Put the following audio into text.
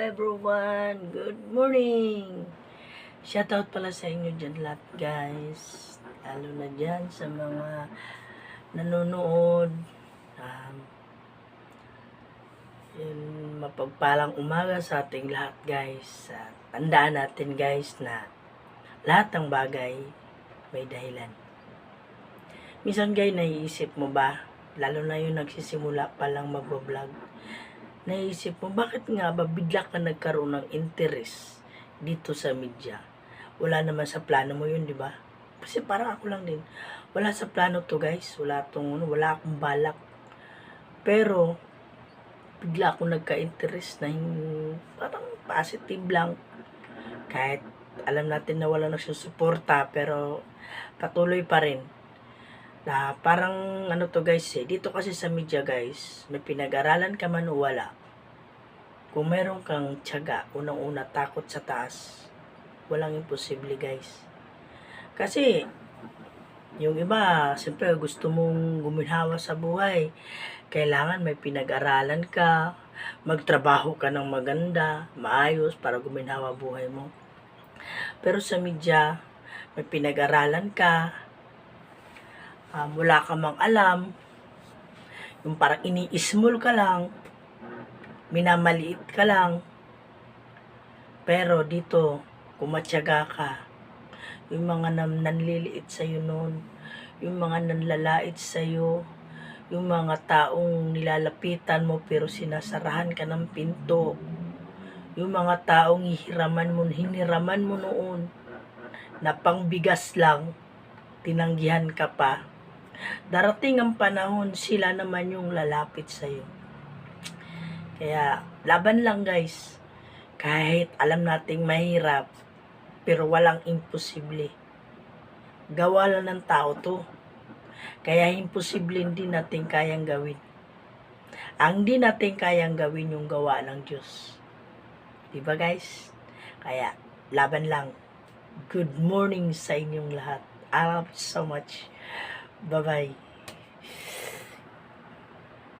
everyone! Good morning! Shoutout pala sa inyo dyan lahat guys. Lalo na dyan sa mga nanonood. Yun, mapagpalang umaga sa ating lahat guys. Tandaan natin guys na lahat ng bagay may dahilan. Minsan guys, naiisip mo ba? Lalo na yung nagsisimula pa lang mag-vlog. Naisip mo, bakit nga ba bigla ka nagkaroon ng interest dito sa media? Wala naman sa plano mo yun, di ba? Kasi parang ako lang din. Wala sa plano to guys. Wala akong balak. Pero, bigla ako nagka-interest na parang positive lang. Kahit alam natin na wala nagsusuporta, pero patuloy pa rin. Na parang ano to guys dito kasi sa media guys, may pinag-aralan ka man o wala. Kung meron kang tiyaga, unang-una takot sa taas, walang imposible guys. Kasi yung iba, siyempre gusto mong guminhawa sa buhay. Kailangan may pinag-aralan ka, magtrabaho ka ng maganda, maayos para guminhawa buhay mo. Pero sa media, may pinag-aralan ka, wala ka mang alam, yung parang ini-small ka lang, minamaliit ka lang, pero dito, kumatyaga ka, yung mga nanliliit sa'yo noon, yung mga nanlalait sa'yo, yung mga taong nilalapitan mo pero sinasarahan ka ng pinto, yung mga taong hiniraman mo noon, na pangbigas lang, tinanggihan ka pa. Darating ang panahon, sila naman yung lalapit sa'yo. Kaya, laban lang guys. Kahit alam nating mahirap, pero walang imposible. Gawa lang ng tao to. Kaya imposible hindi natin kayang gawin. Ang di natin kayang gawin yung gawa ng Diyos. Diba guys? Kaya, laban lang. Good morning sa inyong lahat. I love you so much. Bye-bye.